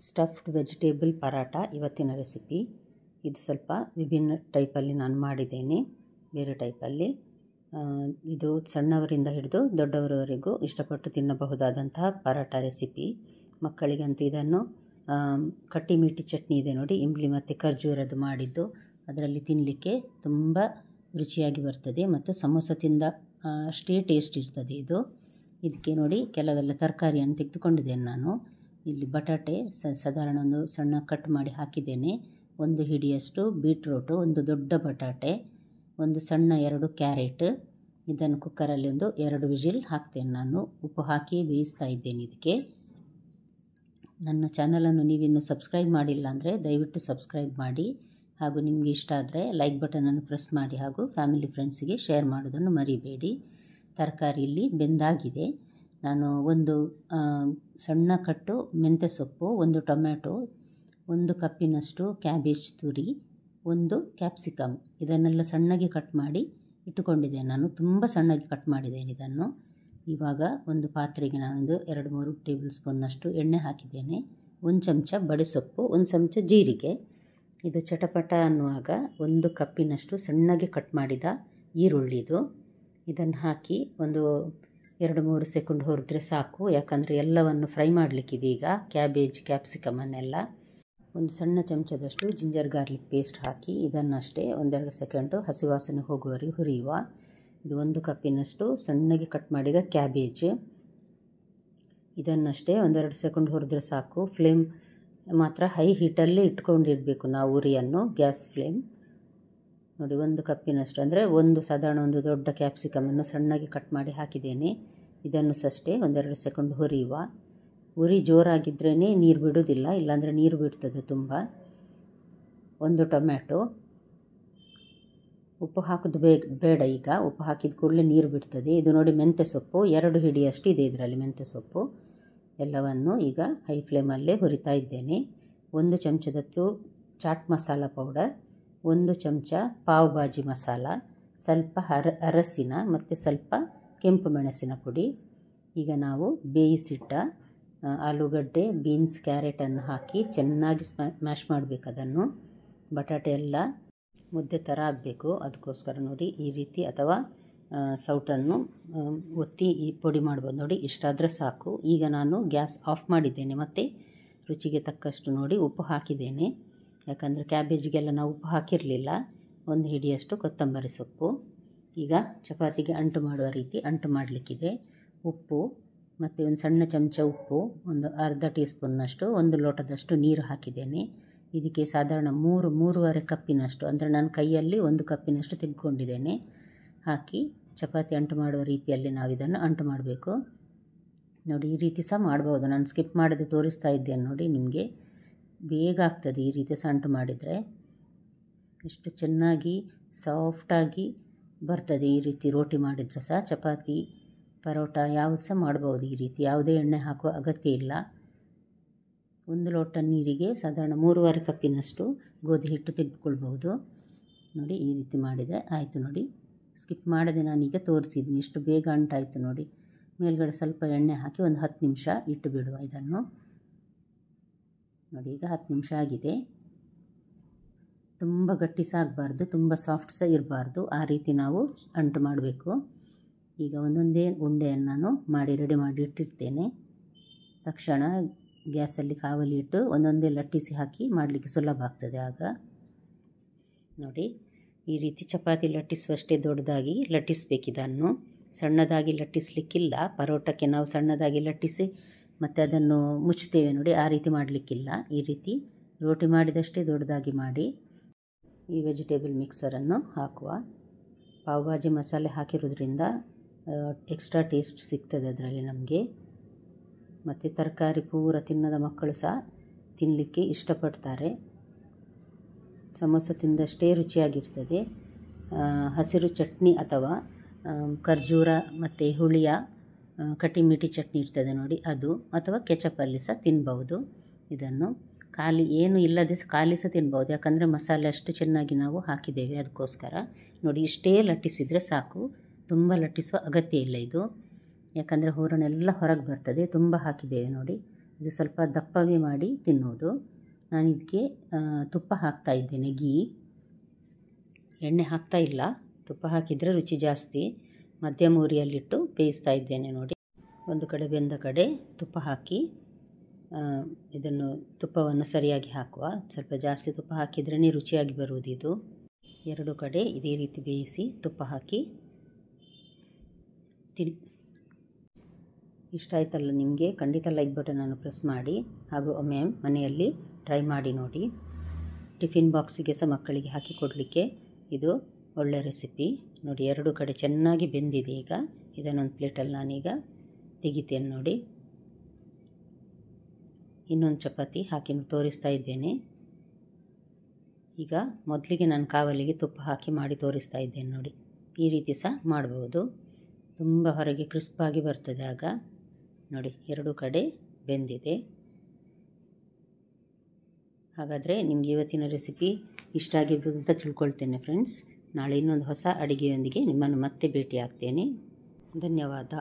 Stuffed vegetable paratha ಇವತ್ತಿನ recipe. ಇದು ಸ್ವಲ್ಪ ವಿಭಿನ್ನ ಟೈಪಲ್ಲಿ ನಾನು ಮಾಡಿದ್ದೇನೆ, ಬೇರೆ ಟೈಪಲ್ಲಿ. ಇದು ಸಣ್ಣವರಿಂದ ಹಿಡಿದು ದೊಡ್ಡವರವರೆಗೂ ಇಷ್ಟಪಟ್ಟು ತಿನ್ನಬಹುದಾದಂತಹ ಪರಾಟ ರೆಸಿಪಿ. ಮಕ್ಕಳಿಗಂತೂ ಇದನ್ನು ಕಟ್ಟಿ ಮೀಠಿ ಚಟ್ನಿ ಇದೆ ನೋಡಿ, ಇಂಬ್ಲಿ ಮತ್ತು ಖರ್ಜೂರದ್ದು ಮಾಡಿದ್ದು, ಅದರಲ್ಲಿ ತಿನ್ನಲಿಕ್ಕೆ ತುಂಬ ರುಚಿಯಾಗಿ ಬರ್ತದೆ ಮತ್ತು ಸಮೋಸ ತಿಂದ ಅಷ್ಟೇ ಟೇಸ್ಟ್ ಇರ್ತದೆ ಇದು. ಇದಕ್ಕೆ ನೋಡಿ ಕೆಲವೆಲ್ಲ ತರಕಾರಿಯನ್ನು ತೆಗೆದುಕೊಂಡಿದ್ದೇನೆ ನಾನು. ಇಲ್ಲಿ ಬಟಾಟೆ ಸಾಧಾರಣ ಒಂದು ಸಣ್ಣ ಕಟ್ ಮಾಡಿ ಹಾಕಿದ್ದೇನೆ, ಒಂದು ಹಿಡಿಯಷ್ಟು ಬೀಟ್ರೂಟು, ಒಂದು ದೊಡ್ಡ ಬಟಾಟೆ, ಒಂದು ಸಣ್ಣ 2 ಕ್ಯಾರೆಟ್. ಇದನ್ನು ಕುಕ್ಕರಲ್ಲಿ ಒಂದು 2 ವಿಜಿಲ್ ಹಾಕ್ತೇನೆ ನಾನು. ಉಪ್ಪು ಹಾಕಿ ಬೇಯಿಸ್ತಾ ಇದ್ದೇನೆ ಇದಕ್ಕೆ. ನನ್ನ ಚಾನಲನ್ನು ನೀವಿನ್ನೂ ಸಬ್ಸ್ಕ್ರೈಬ್ ಮಾಡಿಲ್ಲ ಅಂದರೆ ದಯವಿಟ್ಟು ಸಬ್ಸ್ಕ್ರೈಬ್ ಮಾಡಿ, ಹಾಗೂ ನಿಮಗೆ ಇಷ್ಟ ಆದರೆ ಲೈಕ್ ಬಟನನ್ನು ಪ್ರೆಸ್ ಮಾಡಿ, ಹಾಗೂ ಫ್ಯಾಮಿಲಿ ಫ್ರೆಂಡ್ಸಿಗೆ ಶೇರ್ ಮಾಡೋದನ್ನು ಮರಿಬೇಡಿ. ತರಕಾರಿ ಇಲ್ಲಿ ಬೆಂದಾಗಿದೆ. ನಾನು ಒಂದು ಸಣ್ಣ ಕಟ್ಟು ಮೆಂತ್ಯ ಸೊಪ್ಪು, ಒಂದು ಟೊಮ್ಯಾಟೊ, 1 ಕಪ್ಪಿನಷ್ಟು ಕ್ಯಾಬೇಜ್ ತುರಿ, 1 ಕ್ಯಾಪ್ಸಿಕಮ್, ಇದನ್ನೆಲ್ಲ ಸಣ್ಣಗೆ ಕಟ್ ಮಾಡಿ ಇಟ್ಟುಕೊಂಡಿದ್ದೇನೆ ನಾನು. ತುಂಬ ಸಣ್ಣಗೆ ಕಟ್ ಮಾಡಿದ್ದೇನೆ ಇದನ್ನು. ಇವಾಗ ಒಂದು ಪಾತ್ರೆಗೆ ನಾನೊಂದು 2-3 ಟೇಬಲ್ ಸ್ಪೂನ್ನಷ್ಟು ಎಣ್ಣೆ ಹಾಕಿದ್ದೇನೆ, 1 ಚಮಚ ಬಡಿಸೊಪ್ಪು, 1 ಚಮಚ ಜೀರಿಗೆ. ಇದು ಚಟಪಟ ಅನ್ನುವಾಗ 1 ಕಪ್ಪಿನಷ್ಟು ಸಣ್ಣಗೆ ಕಟ್ ಮಾಡಿದ ಈರುಳ್ಳಿದು, ಇದನ್ನು ಹಾಕಿ ಒಂದು 2-3 ಸೆಕೆಂಡ್ ಹುರಿದ್ರೆ ಸಾಕು, ಯಾಕಂದರೆ ಎಲ್ಲವನ್ನು ಫ್ರೈ ಮಾಡಲಿಕ್ಕಿದೆ ಈಗ, ಕ್ಯಾಬೇಜ್ ಕ್ಯಾಪ್ಸಿಕಮನ್ನೆಲ್ಲ. 1 ಸಣ್ಣ ಚಮಚದಷ್ಟು ಜಿಂಜರ್ ಗಾರ್ಲಿಕ್ ಪೇಸ್ಟ್ ಹಾಕಿ ಇದನ್ನಷ್ಟೇ 1-2 ಸೆಕೆಂಡು ಹಸಿ ವಾಸನೆ ಹೋಗುವವರೆಗೆ ಹುರಿಯುವ. ಇದು 1 ಕಪ್ಪಿನಷ್ಟು ಸಣ್ಣಗೆ ಕಟ್ ಮಾಡಿದ ಕ್ಯಾಬೇಜ್, ಇದನ್ನಷ್ಟೇ 1-2 ಸೆಕೆಂಡ್ ಹುರಿದ್ರೆ ಸಾಕು. ಫ್ಲೇಮ್ ಮಾತ್ರ ಹೈ ಹೀಟಲ್ಲೇ ಇಟ್ಕೊಂಡಿರಬೇಕು ನಾವು ಉರಿಯನ್ನು, ಗ್ಯಾಸ್ ಫ್ಲೇಮ್. ನೋಡಿ 1 ಕಪ್ಪಿನಷ್ಟು ಅಂದರೆ ಸಾಧಾರಣ ಒಂದು ದೊಡ್ಡ ಕ್ಯಾಪ್ಸಿಕಮನ್ನು ಸಣ್ಣಗೆ ಕಟ್ ಮಾಡಿ ಹಾಕಿದ್ದೇನೆ. ಇದನ್ನು ಅಷ್ಟೇ 1-2 ಸೆಕೆಂಡ್ ಹುರಿಯುವ. ಉರಿ ಜೋರಾಗಿದ್ರೇ ನೀರು ಬಿಡೋದಿಲ್ಲ, ಇಲ್ಲಾಂದರೆ ನೀರು ಬಿಡ್ತದೆ ತುಂಬ. 1 ಟೊಮ್ಯಾಟೊ. ಉಪ್ಪು ಹಾಕೋದು ಬೇಡ ಈಗ, ಉಪ್ಪು ಹಾಕಿದ ಕೂಡಲೇ ನೀರು ಬಿಡ್ತದೆ. ಇದು ನೋಡಿ ಮೆಂತ್ಯ ಸೊಪ್ಪು, 2 ಹಿಡಿಯಷ್ಟು ಇದೆ ಇದರಲ್ಲಿ ಮೆಂತ್ಯ ಸೊಪ್ಪು. ಎಲ್ಲವನ್ನು ಈಗ ಹೈ ಫ್ಲೇಮಲ್ಲೇ ಹುರಿತಾ ಇದ್ದೇನೆ. 1 ಚಮಚದಷ್ಟು ಚಾಟ್ ಮಸಾಲ ಪೌಡರ್, 1 ಚಮಚ ಪಾವ್ ಭಾಜಿ ಮಸಾಲ, ಸ್ವಲ್ಪ ಅರಸಿನ ಮತ್ತು ಸ್ವಲ್ಪ ಕೆಂಪು ಮೆಣಸಿನ ಪುಡಿ. ಈಗ ನಾವು ಬೇಯಿಸಿಟ್ಟ ಆಲೂಗಡ್ಡೆ, ಬೀನ್ಸ್, ಕ್ಯಾರೆಟನ್ನು ಹಾಕಿ ಚೆನ್ನಾಗಿ ಮ್ಯಾಶ್ ಮಾಡಬೇಕು ಅದನ್ನು. ಬಟಾಟೆ ಎಲ್ಲ ಮುದ್ದೆ ಥರ ಆಗಬೇಕು, ಅದಕ್ಕೋಸ್ಕರ ನೋಡಿ ಈ ರೀತಿ, ಅಥವಾ ಸೌಟನ್ನು ಒತ್ತಿ ಈ ಪುಡಿ ಮಾಡ್ಬೋದು ನೋಡಿ, ಇಷ್ಟಾದರೆ ಸಾಕು. ಈಗ ನಾನು ಗ್ಯಾಸ್ ಆಫ್ ಮಾಡಿದ್ದೇನೆ ಮತ್ತು ರುಚಿಗೆ ತಕ್ಕಷ್ಟು ನೋಡಿ ಉಪ್ಪು ಹಾಕಿದ್ದೇನೆ, ಯಾಕಂದರೆ ಕ್ಯಾಬೇಜಿಗೆಲ್ಲ ನಾವು ಉಪ್ಪು ಹಾಕಿರಲಿಲ್ಲ. 1 ಹಿಡಿಯಷ್ಟು ಕೊತ್ತಂಬರಿ ಸೊಪ್ಪು. ಈಗ ಚಪಾತಿಗೆ ಅಂಟು ಮಾಡುವ ರೀತಿ ಅಂಟು ಮಾಡಲಿಕ್ಕಿದೆ. ಉಪ್ಪು ಮತ್ತು 1 ಸಣ್ಣ ಚಮಚ ಉಪ್ಪು, ಒಂದು ಅರ್ಧ ಟೀ ಸ್ಪೂನ್ನಷ್ಟು, 1 ಲೋಟದಷ್ಟು ನೀರು ಹಾಕಿದ್ದೇನೆ. ಇದಕ್ಕೆ ಸಾಧಾರಣ 3-3.5 ಕಪ್ಪಿನಷ್ಟು, ಅಂದರೆ ನಾನು ಕೈಯಲ್ಲಿ 1 ಕಪ್ಪಿನಷ್ಟು ತೆಗೆದುಕೊಂಡಿದ್ದೇನೆ, ಹಾಕಿ ಚಪಾತಿ ಅಂಟು ಮಾಡುವ ರೀತಿಯಲ್ಲಿ ನಾವು ಇದನ್ನು ಅಂಟು ಮಾಡಬೇಕು. ನೋಡಿ ಈ ರೀತಿ ಸಹ ಮಾಡ್ಬೋದು, ನಾನು ಸ್ಕಿಪ್ ಮಾಡದೆ ತೋರಿಸ್ತಾ ಇದ್ದೇನೆ ನೋಡಿ. ನಿಮಗೆ ಬೇಗ ಆಗ್ತದೆ ಈ ರೀತಿ ಸಹ ಅಂಟು ಮಾಡಿದರೆ, ಎಷ್ಟು ಚೆನ್ನಾಗಿ ಸಾಫ್ಟಾಗಿ ಬರ್ತದೆ. ಈ ರೀತಿ ರೋಟಿ ಮಾಡಿದರೆ ಸಹ, ಚಪಾತಿ ಪರೋಟ ಯಾವುದು ಸಹ ಮಾಡ್ಬೋದು ಈ ರೀತಿ, ಯಾವುದೇ ಎಣ್ಣೆ ಹಾಕುವ ಅಗತ್ಯ ಇಲ್ಲ. 1 ಲೋಟ ನೀರಿಗೆ ಸಾಧಾರಣ 3.5 ಕಪ್ಪಿನಷ್ಟು ಗೋಧಿ ಹಿಟ್ಟು ತೆಗೆದುಕೊಳ್ಬಹುದು. ನೋಡಿ ಈ ರೀತಿ ಮಾಡಿದರೆ ಆಯಿತು ನೋಡಿ. ಸ್ಕಿಪ್ ಮಾಡದೆ ನಾನೀಗ ತೋರಿಸಿದ್ದೀನಿ, ಎಷ್ಟು ಬೇಗ ಅಂಟಾಯಿತು ನೋಡಿ. ಮೇಲ್ಗಡೆ ಸ್ವಲ್ಪ ಎಣ್ಣೆ ಹಾಕಿ ಒಂದು 10 ನಿಮಿಷ ಇಟ್ಟು ಬಿಡುವ ಇದನ್ನು. ನೋಡಿ ಈಗ 10 ನಿಮಿಷ ಆಗಿದೆ. ತುಂಬ ಗಟ್ಟಿ ಸಹ ಆಗಬಾರ್ದು, ತುಂಬ ಸಾಫ್ಟ್ ಸಹ ಇರಬಾರ್ದು, ಆ ರೀತಿ ನಾವು ಅಂಟು ಮಾಡಬೇಕು. ಈಗ ಒಂದೊಂದೇ ಉಂಡೆಯನ್ನು ನಾನು ಮಾಡಿ ರೆಡಿ ಮಾಡಿ ಇಟ್ಟಿರ್ತೇನೆ. ತಕ್ಷಣ ಗ್ಯಾಸಲ್ಲಿ ಕಾವಲಿ ಇಟ್ಟು ಒಂದೊಂದೇ ಲಟ್ಟಿಸಿ ಹಾಕಿ ಮಾಡಲಿಕ್ಕೆ ಸುಲಭ ಆಗ್ತದೆ ಆಗ. ನೋಡಿ ಈ ರೀತಿ ಚಪಾತಿ ಲಟ್ಟಿಸುವಷ್ಟೇ ದೊಡ್ಡದಾಗಿ ಲಟ್ಟಿಸಬೇಕಿದನ್ನು, ಸಣ್ಣದಾಗಿ ಲಟ್ಟಿಸಲಿಕ್ಕಿಲ್ಲ. ಪರೋಟಕ್ಕೆ ನಾವು ಸಣ್ಣದಾಗಿ ಲಟ್ಟಿಸಿ ಮತ್ತು ಅದನ್ನು ಮುಚ್ತೇವೆ ನೋಡಿ, ಆ ರೀತಿ ಮಾಡಲಿಕ್ಕಿಲ್ಲ. ಈ ರೀತಿ ರೋಟಿ ಮಾಡಿದಷ್ಟೇ ದೊಡ್ಡದಾಗಿ ಮಾಡಿ ಈ ವೆಜಿಟೇಬಲ್ ಮಿಕ್ಸರನ್ನು ಹಾಕುವ. ಪಾವ್ ಭಾಜಿ ಮಸಾಲೆ ಹಾಕಿರೋದ್ರಿಂದ ಎಕ್ಸ್ಟ್ರಾ ಟೇಸ್ಟ್ ಸಿಗ್ತದೆ ಅದರಲ್ಲಿ ನಮಗೆ. ಮತ್ತು ತರಕಾರಿ ಪೂರ ತಿನ್ನದ ಮಕ್ಕಳು ಸಹ ತಿನ್ನಲಿಕ್ಕೆ ಇಷ್ಟಪಡ್ತಾರೆ. ಸಮೋಸ ತಿಂದಷ್ಟೇ ರುಚಿಯಾಗಿರ್ತದೆ. ಹಸಿರು ಚಟ್ನಿ ಅಥವಾ ಖರ್ಜೂರ ಮತ್ತು ಹುಳಿಯ ಕಟಿ ಮೀಠಿ ಚಟ್ನಿ ಇರ್ತದೆ ನೋಡಿ, ಅದು, ಅಥವಾ ಕೆಚಪಲ್ಲಿ ಸಹ ತಿನ್ಬೋದು. ಇದನ್ನು ಖಾಲಿ ಏನು ಇಲ್ಲದೆ ಖಾಲಿ ಸಹ ತಿನ್ಬೋದು, ಯಾಕಂದರೆ ಮಸಾಲೆ ಅಷ್ಟು ಚೆನ್ನಾಗಿ ನಾವು ಹಾಕಿದ್ದೇವೆ, ಅದಕ್ಕೋಸ್ಕರ. ನೋಡಿ ಇಷ್ಟೇ ಲಟ್ಟಿಸಿದರೆ ಸಾಕು, ತುಂಬ ಲಟ್ಟಿಸುವ ಅಗತ್ಯ ಇಲ್ಲ ಇದು, ಯಾಕಂದರೆ ಹೂರಣ ಎಲ್ಲ ಹೊರಗೆ ಬರ್ತದೆ, ತುಂಬ ಹಾಕಿದ್ದೇವೆ ನೋಡಿ. ಇದು ಸ್ವಲ್ಪ ದಪ್ಪವೇ ಮಾಡಿ ತಿನ್ನೋದು. ನಾನು ಇದಕ್ಕೆ ತುಪ್ಪ ಹಾಕ್ತಾ ಇದ್ದೇನೆ, ಗೀ. ಎಣ್ಣೆ ಹಾಕ್ತಾ ಇಲ್ಲ, ತುಪ್ಪ ಹಾಕಿದರೆ ರುಚಿ ಜಾಸ್ತಿ. ಮಧ್ಯಮ ಉರಿಯಲ್ಲಿಟ್ಟು ಬೇಯಿಸ್ತಾ ಇದ್ದೇನೆ ನೋಡಿ. ಒಂದು ಕಡೆ ಬೆಂದ ಕಡೆ ತುಪ್ಪ ಹಾಕಿ ಇದನ್ನು ತುಪ್ಪವನ್ನು ಸರಿಯಾಗಿ ಹಾಕುವ. ಸ್ವಲ್ಪ ಜಾಸ್ತಿ ತುಪ್ಪ ಹಾಕಿದ್ರೇ ರುಚಿಯಾಗಿ ಬರುವುದು ಇದು. ಎರಡು ಕಡೆ ಇದೇ ರೀತಿ ಬೇಯಿಸಿ ತುಪ್ಪ ಹಾಕಿ ತಿನ್ನಿ. ಇಷ್ಟ ಆಯ್ತಲ್ಲ ನಿಮಗೆ? ಖಂಡಿತ ಲೈಕ್ ಬಟನನ್ನು ಪ್ರೆಸ್ ಮಾಡಿ, ಹಾಗೂ ಒಮ್ಮೆ ಮನೆಯಲ್ಲಿ ಟ್ರೈ ಮಾಡಿ ನೋಡಿ. ಟಿಫಿನ್ ಬಾಕ್ಸಿಗೆ ಸಹ ಮಕ್ಕಳಿಗೆ ಹಾಕಿ ಕೊಡಲಿಕ್ಕೆ ಇದು ಒಳ್ಳೆ ರೆಸಿಪಿ ನೋಡಿ. ಎರಡು ಕಡೆ ಚೆನ್ನಾಗಿ ಬೆಂದಿದೆ. ಈಗ ಇದನ್ನೊಂದು ಪ್ಲೇಟಲ್ಲಿ ನಾನೀಗ ತೆಗಿತೇನೆ ನೋಡಿ. ಇನ್ನೊಂದು ಚಪಾತಿ ಹಾಕಿ ತೋರಿಸ್ತಾ ಇದ್ದೇನೆ. ಈಗ ಮೊದಲಿಗೆ ನಾನು ಕಾವಲಿಗೆ ತುಪ್ಪ ಹಾಕಿ ಮಾಡಿ ತೋರಿಸ್ತಾ ಇದ್ದೇನೆ ನೋಡಿ. ಈ ರೀತಿ ಸಹ ಮಾಡ್ಬೋದು. ತುಂಬ ಹೊರಗೆ ಕ್ರಿಸ್ಪಾಗಿ ಬರ್ತದೆ ಆಗ ನೋಡಿ. ಎರಡು ಕಡೆ ಬೆಂದಿದೆ. ಹಾಗಾದರೆ ನಿಮಗೆ ಇವತ್ತಿನ ರೆಸಿಪಿ ಇಷ್ಟ ಆಗಿರ್ಬೋದು ಅಂತ ತಿಳ್ಕೊಳ್ತೇನೆ ಫ್ರೆಂಡ್ಸ್. ನಾಳೆ ಇನ್ನೊಂದು ಹೊಸ ಅಡುಗೆಯೊಂದಿಗೆ ನಿಮ್ಮನ್ನು ಮತ್ತೆ ಭೇಟಿ ಆಗ್ತೇನೆ. ಧನ್ಯವಾದ.